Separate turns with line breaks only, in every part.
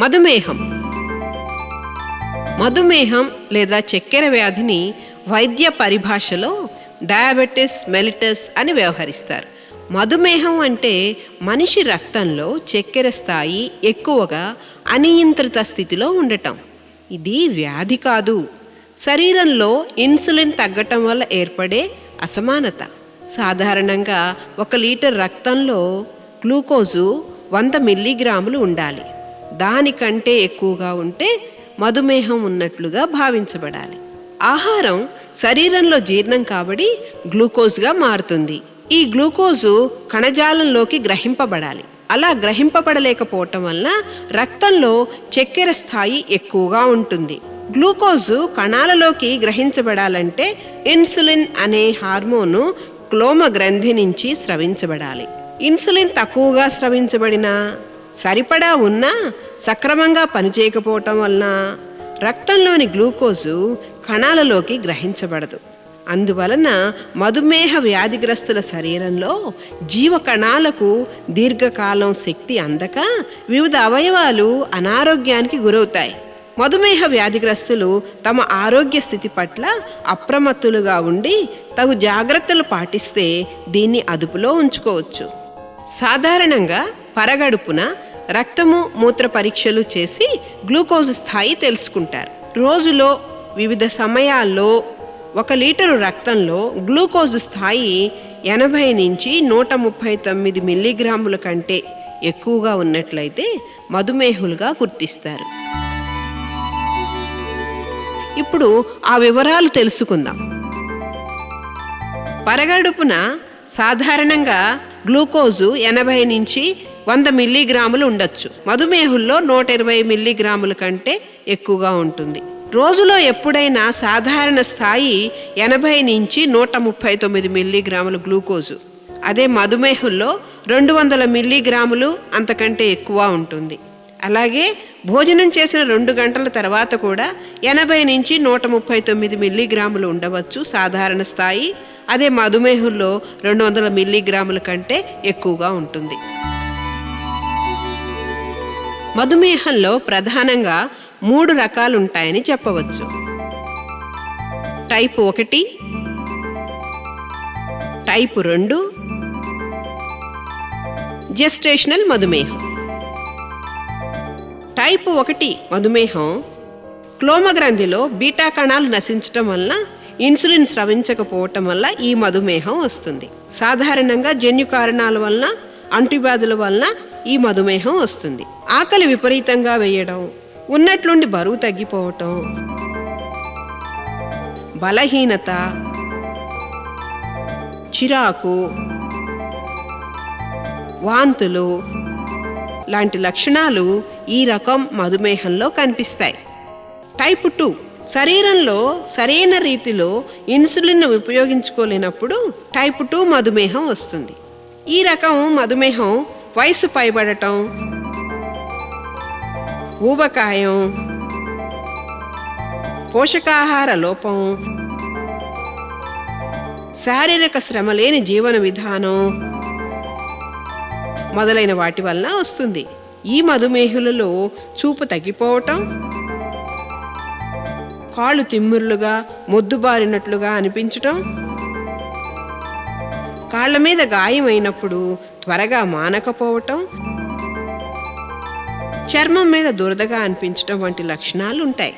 మధుమేహం. మధుమేహం లేదా చక్కెర వ్యాధిని వైద్య పరిభాషలో డయాబెటిస్ మెలిటస్ అని వ్యవహరిస్తారు. మధుమేహం అంటే మనిషి రక్తంలో చక్కెర స్థాయి ఎక్కువగా అనియంత్రిత స్థితిలో ఉండటం. ఇది వ్యాధి కాదు, శరీరంలో ఇన్సులిన్ తగ్గటం వల్ల ఏర్పడే అసమానత. సాధారణంగా 1 లీటర్ రక్తంలో గ్లూకోజు 100 మిల్లీగ్రాములు ఉండాలి. దానికంటే ఎక్కువగా ఉంటే మధుమేహం ఉన్నట్లుగా భావించబడాలి. ఆహారం శరీరంలో జీర్ణం కాబడి గ్లూకోజ్గా మారుతుంది. ఈ గ్లూకోజు కణజాలంలోకి గ్రహింపబడాలి. అలా గ్రహింపబడలేకపోవటం వల్ల రక్తంలో చక్కెర స్థాయి ఎక్కువగా ఉంటుంది. గ్లూకోజు కణాలలోకి గ్రహించబడాలంటే ఇన్సులిన్ అనే హార్మోను క్లోమ గ్రంథి నుంచి స్రవించబడాలి. ఇన్సులిన్ తక్కువగా స్రవించబడినా, సరిపడా ఉన్నా సక్రమంగా పనిచేయకపోవటం వలన రక్తంలోని గ్లూకోజు కణాలలోకి గ్రహించబడదు. అందువలన మధుమేహ వ్యాధిగ్రస్తుల శరీరంలో జీవకణాలకు దీర్ఘకాలం శక్తి అందక వివిధ అవయవాలు అనారోగ్యానికి గురవుతాయి. మధుమేహ వ్యాధిగ్రస్తులు తమ ఆరోగ్య స్థితి పట్ల అప్రమత్తులుగా ఉండి తగు జాగ్రత్తలు పాటిస్తే దీన్ని అదుపులో ఉంచుకోవచ్చు. సాధారణంగా పరగడుపున రక్తము మూత్ర పరీక్షలు చేసి గ్లూకోజ్ స్థాయి తెలుసుకుంటారు. రోజులో వివిధ సమయాల్లో 1 లీటరు రక్తంలో గ్లూకోజ్ స్థాయి 80 నుంచి 139 మిల్లీగ్రాముల కంటే ఎక్కువగా ఉన్నట్లయితే మధుమేహులుగా గుర్తిస్తారు. ఇప్పుడు ఆ వివరాలు తెలుసుకుందాం. పరగడుపున సాధారణంగా గ్లూకోజు 80 నుంచి 100 మిల్లీగ్రాములు ఉండొచ్చు. మధుమేహుల్లో 120 మిల్లీగ్రాముల కంటే ఎక్కువగా ఉంటుంది. రోజులో ఎప్పుడైనా సాధారణ స్థాయి 80 నుంచి 139 మిల్లీగ్రాముల గ్లూకోజు. అదే మధుమేహుల్లో 200 మిల్లీగ్రాములు అంతకంటే ఎక్కువ ఉంటుంది. అలాగే భోజనం చేసిన 2 గంటల తర్వాత కూడా 80 నుంచి 139 మిల్లీగ్రాములు ఉండవచ్చు సాధారణ స్థాయి. అదే మధుమేహుల్లో 200 మిల్లీగ్రాముల కంటే ఎక్కువగా ఉంటుంది. మధుమేహంలో ప్రధానంగా 3 రకాలు ఉంటాయని చెప్పవచ్చు. టైప్ 1, టైప్ 2, జెస్టేషనల్ మధుమేహం. టైప్ 1 మధుమేహం క్లోమగ్రంథిలో బీటా కణాలు నశించటం వల్ల ఇన్సులిన్ స్రవించకపోవటం వల్ల ఈ మధుమేహం వస్తుంది. సాధారణంగా జన్యు కారణాల వలన, అంటువ్యాధుల వలన ఈ మధుమేహం వస్తుంది. ఆకలి విపరీతంగా వేయడం, ఉన్నట్లుండి బరువు తగ్గిపోవటం, బలహీనత, చిరాకు, వాంతులు లాంటి లక్షణాలు ఈ రకం మధుమేహంలో కనిపిస్తాయి. టైప్ 2 శరీరంలో సరైన రీతిలో ఇన్సులిన్ ఉపయోగించుకోలేనప్పుడు టైప్ 2 మధుమేహం వస్తుంది. ఈ రకం మధుమేహం వయసు పైబడటం, ఊబకాయం, పోషకాహార లోపం, శారీరక శ్రమ లేని జీవన విధానం మొదలైన వాటి వలన వస్తుంది. ఈ మధుమేహులలో చూపు తగ్గిపోవటం, కాళ్ళు తిమ్మిర్లుగా మొద్దుబారినట్లుగా అనిపించటం, కాళ్ళ మీద గాయమైనప్పుడు త్వరగా మానకపోవటం, చర్మం మీద దురదగా అనిపించటం వంటి లక్షణాలు ఉంటాయి.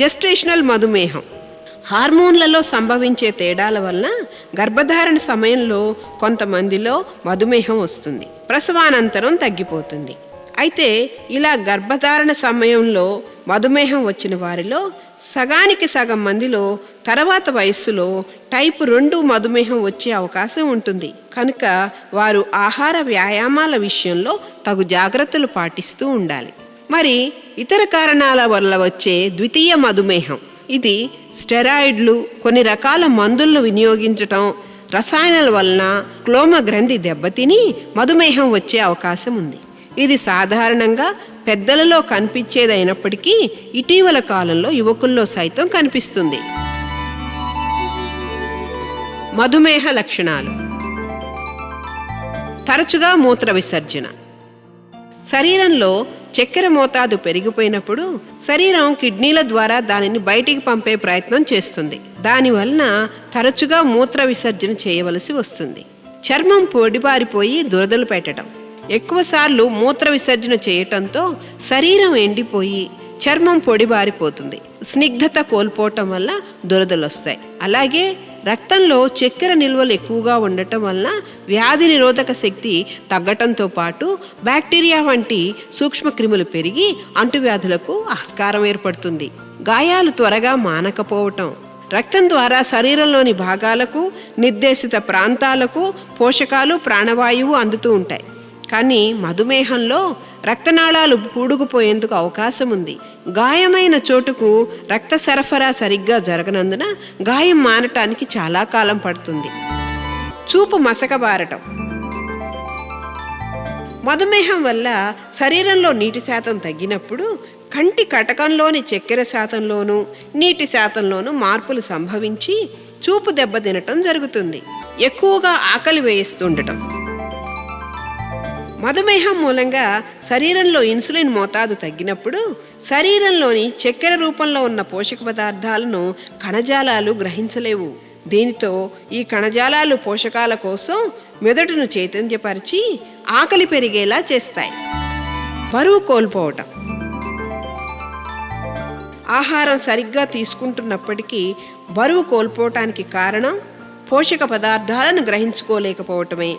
జెస్టేషనల్ మధుమేహం హార్మోన్లలో సంభవించే తేడాల వలన గర్భధారణ సమయంలో కొంతమందిలో మధుమేహం వస్తుంది. ప్రసవానంతరం తగ్గిపోతుంది. అయితే ఇలా గర్భధారణ సమయంలో మధుమేహం వచ్చిన వారిలో సగానికి సగం మందిలో తర్వాత వయస్సులో టైప్ 2 మధుమేహం వచ్చే అవకాశం ఉంటుంది. కనుక వారు ఆహార వ్యాయామాల విషయంలో తగు జాగ్రత్తలు పాటిస్తూ ఉండాలి. మరి ఇతర కారణాల వల్ల వచ్చే ద్వితీయ మధుమేహం, ఇది స్టెరాయిడ్లు, కొన్ని రకాల మందులను వినియోగించటం, రసాయనాల వలన క్లోమ గ్రంథి దెబ్బతిని మధుమేహం వచ్చే అవకాశం ఉంది. ఇది సాధారణంగా పెద్దలలో కనిపించేదైనప్పటికీ ఇటీవల కాలంలో యువకుల్లో సైతం కనిపిస్తుంది. మధుమేహ లక్షణాలు: తరచుగా మూత్ర విసర్జన, శరీరంలో చక్కెర మోతాదు పెరిగిపోయినప్పుడు శరీరం కిడ్నీల ద్వారా దానిని బయటికి పంపే ప్రయత్నం చేస్తుంది. దానివలన తరచుగా మూత్ర విసర్జన చేయవలసి వస్తుంది. చర్మం పొడిబారిపోయి దురదలు పెట్టడం, ఎక్కువసార్లు మూత్ర విసర్జన చేయటంతో శరీరం ఎండిపోయి చర్మం పొడిబారిపోతుంది. స్నిగ్ధత కోల్పోవటం వల్ల దురదలు వస్తాయి. అలాగే రక్తంలో చక్కెర నిల్వలు ఎక్కువగా ఉండటం వలన వ్యాధి నిరోధక శక్తి తగ్గటంతో పాటు బ్యాక్టీరియా వంటి సూక్ష్మక్రిములు పెరిగి అంటువ్యాధులకు ఆస్కారం ఏర్పడుతుంది. గాయాలు త్వరగా మానకపోవటం, రక్తం ద్వారా శరీరంలోని భాగాలకు నిర్దేశిత ప్రాంతాలకు పోషకాలు ప్రాణవాయువు అందుతూ ఉంటాయి. కానీ మధుమేహంలో రక్తనాళాలు పూడుకుపోయేందుకు అవకాశం ఉంది. గాయమైన చోటుకు రక్త సరఫరా సరిగ్గా జరగనందున గాయం మానటానికి చాలా కాలం పడుతుంది. చూపు మసకబారటం. మధుమేహం వల్ల శరీరంలో నీటి శాతం తగ్గినప్పుడు కంటి కటకంలోని చక్కెర శాతంలోనూ నీటి శాతంలోనూ మార్పులు సంభవించి చూపు దెబ్బతినటం జరుగుతుంది. ఎక్కువగా ఆకలి వేయిస్తుండటం. మధుమేహం మూలంగా శరీరంలో ఇన్సులిన్ మోతాదు తగ్గినప్పుడు శరీరంలోని చక్కెర రూపంలో ఉన్న పోషక పదార్థాలను కణజాలాలు గ్రహించలేవు. దీనితో ఈ కణజాలాలు పోషకాల కోసం మెదడును చైతన్యపరిచి ఆకలి పెరిగేలా చేస్తాయి. బరువు కోల్పోవటం. ఆహారం సరిగ్గా తీసుకుంటున్నప్పటికీ బరువు కోల్పోవటానికి కారణం పోషక పదార్థాలను గ్రహించుకోలేకపోవటమే.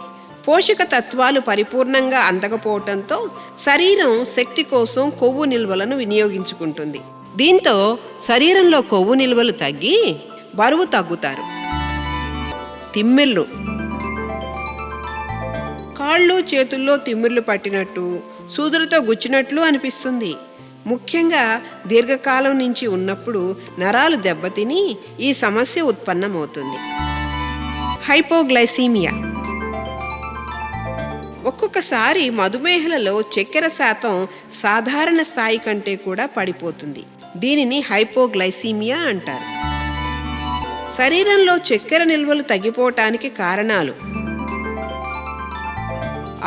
పోషక తత్వాలు పరిపూర్ణంగా అందకపోవటంతో శరీరం శక్తి కోసం కొవ్వు నిల్వలను వినియోగించుకుంటుంది. దీంతో శరీరంలో కొవ్వు నిల్వలు తగ్గి బరువు తగ్గుతారు. తిమ్మిర్లు. కాళ్ళు చేతుల్లో తిమ్మిర్లు పట్టినట్టు, సూదులతో గుచ్చినట్లు అనిపిస్తుంది. ముఖ్యంగా దీర్ఘకాలం నుంచి ఉన్నప్పుడు నరాలు దెబ్బతిని ఈ సమస్య ఉత్పన్నమవుతుంది. హైపోగ్లైసీమియా. ఒక్కొక్కసారి మధుమేహులలో చక్కెర శాతం సాధారణ స్థాయి కంటే కూడా పడిపోతుంది. దీనిని హైపోగ్లైసీమియా అంటారు. శరీరంలో చక్కెర నిల్వలు తగ్గిపోవటానికి కారణాలు: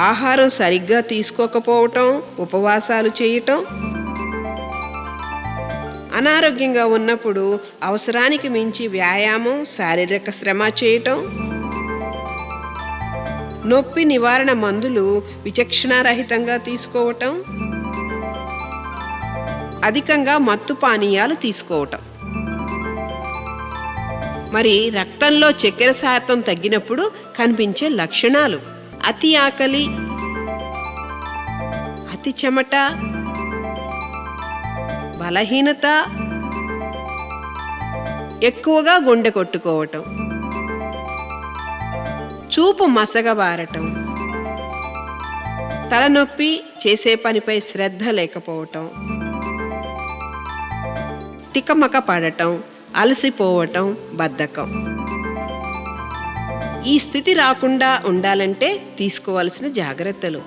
ఆహారం సరిగ్గా తీసుకోకపోవటం, ఉపవాసాలు చేయటం, అనారోగ్యంగా ఉన్నప్పుడు అవసరానికి మించి వ్యాయామం, శారీరక శ్రమ చేయటం, నొప్పి నివారణ మందులు విచక్షణారహితంగా తీసుకోవటం, అధికంగా మత్తు పానీయాలు తీసుకోవటం. మరి రక్తంలో చక్కెర శాతం తగ్గినప్పుడు కనిపించే లక్షణాలు: అతి ఆకలి, అతి చెమట, బలహీనత, ఎక్కువగా గుండె కొట్టుకోవటం, చూపు మసగబారటం, తలనొప్పి, చేసే పనిపై శ్రద్ధ లేకపోవటం, తికమక పడటం, అలసిపోవటం, బద్ధకం. ఈ స్థితి రాకుండా ఉండాలంటే తీసుకోవాల్సిన జాగ్రత్తలు: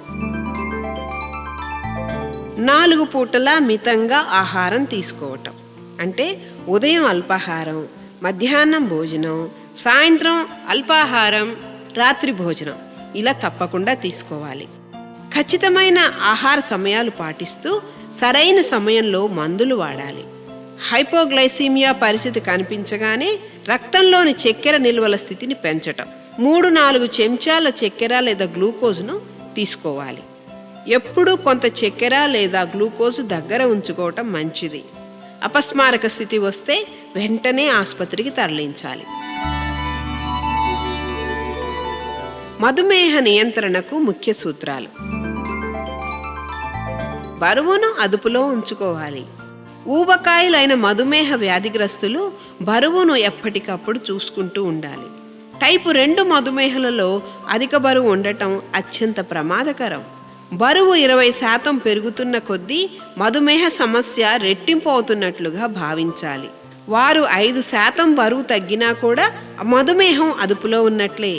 4 పూటలా మితంగా ఆహారం తీసుకోవటం. అంటే ఉదయం అల్పాహారం, మధ్యాహ్నం భోజనం, సాయంత్రం అల్పాహారం, రాత్రి భోజనం ఇలా తప్పకుండా తీసుకోవాలి. ఖచ్చితమైన ఆహార సమయాలు పాటిస్తూ సరైన సమయంలో మందులు వాడాలి. హైపోగ్లైసీమియా పరిస్థితి కనిపించగానే రక్తంలోని చక్కెర నిల్వల స్థితిని పెంచటం. 3-4 చెంచాల చక్కెర లేదా గ్లూకోజ్ను తీసుకోవాలి. ఎప్పుడూ కొంత చక్కెర లేదా గ్లూకోజు దగ్గర ఉంచుకోవటం మంచిది. అపస్మారక స్థితి వస్తే వెంటనే ఆసుపత్రికి తరలించాలి. మధుమేహ నియంత్రణకు ముఖ్య సూత్రాలు: బరువును అదుపులో ఉంచుకోవాలి. ఊబకాయలైన మధుమేహ వ్యాధిగ్రస్తులు బరువును ఎప్పటికప్పుడు చూసుకుంటూ ఉండాలి. టైపు 2 మధుమేహలలో అధిక బరువు ఉండటం అత్యంత ప్రమాదకరం. బరువు 20% పెరుగుతున్న కొద్దీ మధుమేహ సమస్య రెట్టింపు అవుతున్నట్లుగా భావించాలి. వారు 5% బరువు తగ్గినా కూడా మధుమేహం అదుపులో ఉన్నట్లే.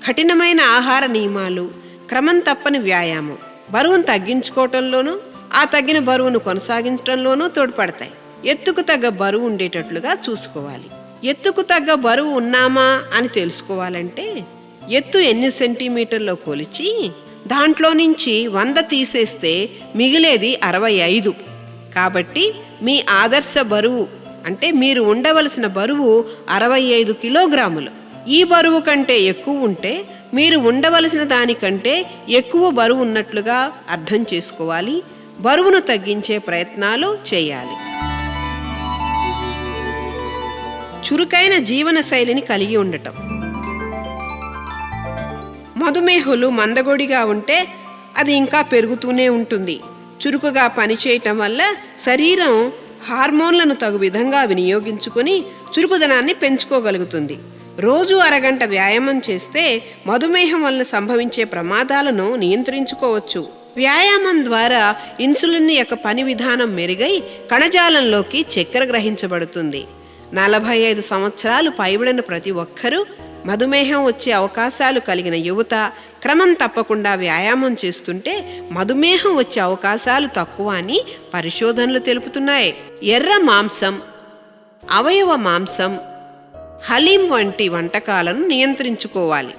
కఠినమైన ఆహార నియమాలు, క్రమం తప్పని వ్యాయామం బరువును తగ్గించుకోవటంలోనూ ఆ తగ్గిన బరువును కొనసాగించడంలోనూ తోడ్పడతాయి. ఎత్తుకు తగ్గ బరువు ఉండేటట్లుగా చూసుకోవాలి. ఎత్తుకు తగ్గ బరువు ఉన్నామా అని తెలుసుకోవాలంటే ఎత్తు ఎన్ని సెంటీమీటర్లో కొలిచి దాంట్లో నుంచి 100 తీసేస్తే మిగిలేది 65. కాబట్టి మీ ఆదర్శ బరువు అంటే మీరు ఉండవలసిన బరువు 65 కిలోగ్రాములు. ఈ బరువు కంటే ఎక్కువ ఉంటే మీరు ఉండవలసిన దానికంటే ఎక్కువ బరువు ఉన్నట్లుగా అర్థం చేసుకోవాలి. బరువును తగ్గించే ప్రయత్నాలు చేయాలి. చురుకైన జీవన శైలిని కలిగి ఉండటం. మధుమేహులు మందగొడిగా ఉంటే అది ఇంకా పెరుగుతూనే ఉంటుంది. చురుకుగా పనిచేయటం వల్ల శరీరం హార్మోన్లను తగు విధంగా వినియోగించుకొని చురుకుదనాన్ని పెంచుకోగలుగుతుంది. రోజు అరగంట వ్యాయామం చేస్తే మధుమేహం వలన సంభవించే ప్రమాదాలను నియంత్రించుకోవచ్చు. వ్యాయామం ద్వారా ఇన్సులిన్ యొక్క పని విధానం మెరుగై కణజాలంలోకి చక్కెర గ్రహించబడుతుంది. 45 సంవత్సరాలు పైబడిన ప్రతి ఒక్కరూ మధుమేహం వచ్చే అవకాశాలు కలిగిన యువత క్రమం తప్పకుండా వ్యాయామం చేస్తుంటే మధుమేహం వచ్చే అవకాశాలు తక్కువ అని పరిశోధనలు తెలుపుతున్నాయి. ఎర్ర మాంసం, అవయవ మాంసం, హలీం వంటి వంటకాలను నియంత్రించుకోవాలి.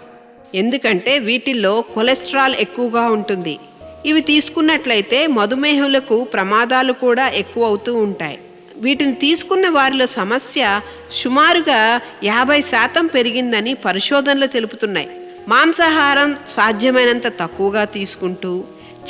ఎందుకంటే వీటిల్లో కొలెస్ట్రాల్ ఎక్కువగా ఉంటుంది. ఇవి తీసుకున్నట్లయితే మధుమేహులకు ప్రమాదాలు కూడా ఎక్కువ అవుతూ ఉంటాయి. వీటిని తీసుకున్న వారిలో సమస్య సుమారుగా 50% పెరిగిందని పరిశోధనలు తెలుపుతున్నాయి. మాంసాహారం సాధ్యమైనంత తక్కువగా తీసుకుంటూ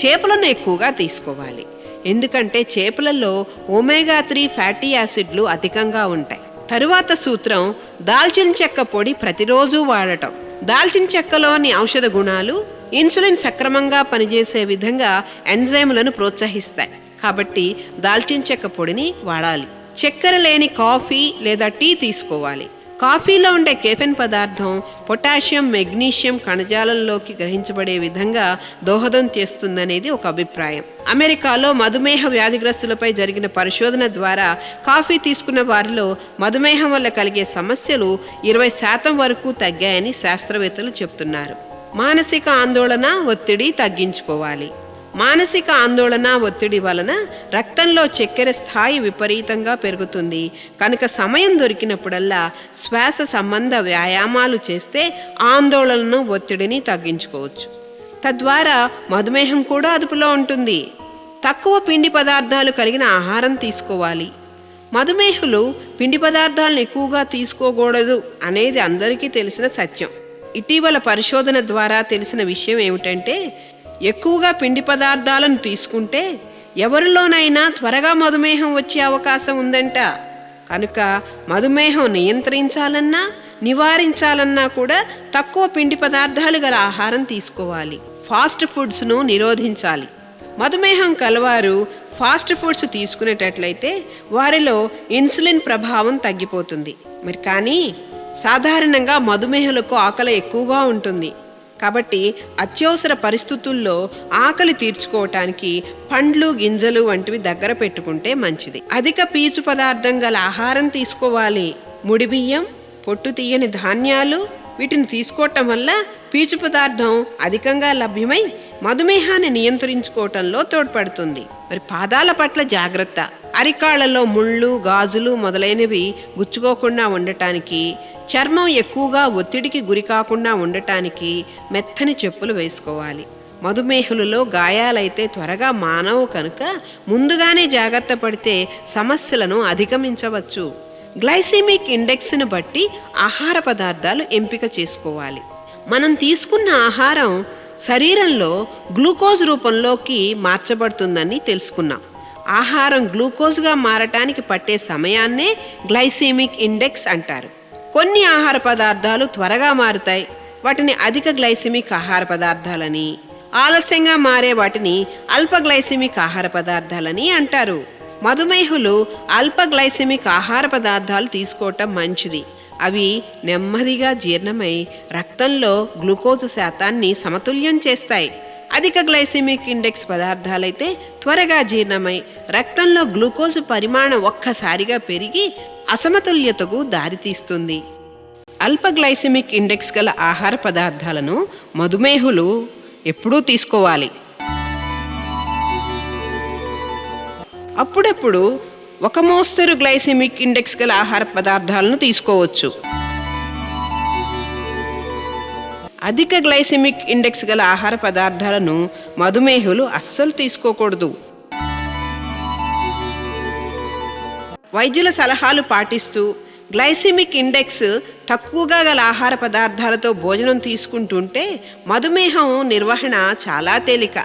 చేపలను ఎక్కువగా తీసుకోవాలి. ఎందుకంటే చేపలలో ఒమేగా 3 ఫ్యాటీ యాసిడ్లు అధికంగా ఉంటాయి. తరువాత సూత్రం దాల్చిన చెక్క పొడి ప్రతిరోజు వాడటం. దాల్చిన చెక్కలోని ఔషధ గుణాలు ఇన్సులిన్ సక్రమంగా పనిచేసే విధంగా ఎంజైములను ప్రోత్సహిస్తాయి. కాబట్టి దాల్చిన చెక్క పొడిని వాడాలి. చక్కెర లేని కాఫీ లేదా టీ తీసుకోవాలి. కాఫీలో ఉండే కెఫెన్ పదార్థం పొటాషియం, మెగ్నీషియం కణజాలంలోకి గ్రహించబడే విధంగా దోహదం చేస్తుందనేది ఒక అభిప్రాయం. అమెరికాలో మధుమేహ వ్యాధిగ్రస్తులపై జరిగిన పరిశోధన ద్వారా కాఫీ తీసుకున్న వారిలో మధుమేహం వల్ల కలిగే సమస్యలు 20% వరకు తగ్గాయని శాస్త్రవేత్తలు చెప్తున్నారు. మానసిక ఆందోళన, ఒత్తిడి తగ్గించుకోవాలి. మానసిక ఆందోళన, ఒత్తిడి వలన రక్తంలో చక్కెర స్థాయి విపరీతంగా పెరుగుతుంది. కనుక సమయం దొరికినప్పుడల్లా శ్వాస సంబంధ వ్యాయామాలు చేస్తే ఆందోళనను, ఒత్తిడిని తగ్గించుకోవచ్చు. తద్వారా మధుమేహం కూడా అదుపులో ఉంటుంది. తక్కువ పిండి పదార్థాలు కలిగిన ఆహారం తీసుకోవాలి. మధుమేహులు పిండి పదార్థాలను ఎక్కువగా తీసుకోకూడదు అనేది అందరికీ తెలిసిన సత్యం. ఇటీవల పరిశోధన ద్వారా తెలిసిన విషయం ఏమిటంటే ఎక్కువగా పిండి పదార్థాలను తీసుకుంటే ఎవరిలోనైనా త్వరగా మధుమేహం వచ్చే అవకాశం ఉందంట. కనుక మధుమేహం నియంత్రించాలన్నా నివారించాలన్నా కూడా తక్కువ పిండి పదార్థాలు గల ఆహారం తీసుకోవాలి. ఫాస్ట్ ఫుడ్స్ను నిరోధించాలి. మధుమేహం కలవారు ఫాస్ట్ ఫుడ్స్ తీసుకునేటట్లయితే వారిలో ఇన్సులిన్ ప్రభావం తగ్గిపోతుంది. మరి కానీ సాధారణంగా మధుమేహులకు ఆకలి ఎక్కువగా ఉంటుంది. కాబట్టి అత్యవసర పరిస్థితుల్లో ఆకలి తీర్చుకోవటానికి పండ్లు, గింజలు వంటివి దగ్గర పెట్టుకుంటే మంచిది. అధిక పీచు పదార్థం గల ఆహారం తీసుకోవాలి. ముడి బియ్యం, పొట్టు తీయని ధాన్యాలు వీటిని తీసుకోవటం వల్ల పీచు పదార్థం అధికంగా లభ్యమై మధుమేహాన్ని నియంత్రించుకోవటంలో తోడ్పడుతుంది. మరి పాదాల పట్ల జాగ్రత్త. అరికాళ్లలో ముళ్ళు, గాజులు మొదలైనవి గుచ్చుకోకుండా ఉండటానికి, చర్మం ఎక్కువగా ఒత్తిడికి గురి కాకుండా ఉండటానికి మెత్తని చెప్పులు వేసుకోవాలి. మధుమేహులలో గాయాలైతే త్వరగా మానవు కనుక ముందుగానే జాగ్రత్త పడితే సమస్యలను అధిగమించవచ్చు. గ్లైసెమిక్ ఇండెక్స్ను బట్టి ఆహార పదార్థాలు ఎంపిక చేసుకోవాలి. మనం తీసుకున్న ఆహారం శరీరంలో గ్లూకోజ్ రూపంలోకి మార్చబడుతుందని తెలుసుకున్నాం. ఆహారం గ్లూకోజ్గా మారటానికి పట్టే సమయాన్నే గ్లైసెమిక్ ఇండెక్స్ అంటారు. కొన్ని ఆహార పదార్థాలు త్వరగా మారుతాయి, వాటిని అధిక గ్లైసెమిక్ ఆహార పదార్థాలని, ఆలస్యంగా మారే వాటిని అల్ప గ్లైసెమిక్ ఆహార పదార్థాలని అంటారు. మధుమేహులు అల్ప గ్లైసెమిక్ ఆహార పదార్థాలు తీసుకోవటం మంచిది. అవి నెమ్మదిగా జీర్ణమై రక్తంలో గ్లూకోజ్ శాతాన్ని సమతుల్యం చేస్తాయి. అధిక గ్లైసెమిక్ ఇండెక్స్ పదార్థాలైతే త్వరగా జీర్ణమై రక్తంలో గ్లూకోజ్ పరిమాణం ఒక్కసారిగా పెరిగి అసమతుల్యతకు దారితీస్తుంది. అల్ప గ్లైసెమిక్ ఇండెక్స్ గల ఆహార పదార్థాలను మధుమేహులు ఎప్పుడూ తీసుకోవాలి. అప్పుడప్పుడు ఒక మోస్తరు గ్లైసెమిక్ ఇండెక్స్ గల ఆహార పదార్థాలను తీసుకోవచ్చు. అధిక గ్లైసెమిక్ ఇండెక్స్ గల ఆహార పదార్థాలను మధుమేహులు అస్సలు తీసుకోకూడదు. వైద్యుల సలహాలు పాటిస్తూ గ్లైసెమిక్ ఇండెక్స్ తక్కువగా గల ఆహార పదార్థాలతో భోజనం తీసుకుంటుంటే మధుమేహం నిర్వహణ చాలా తేలిక.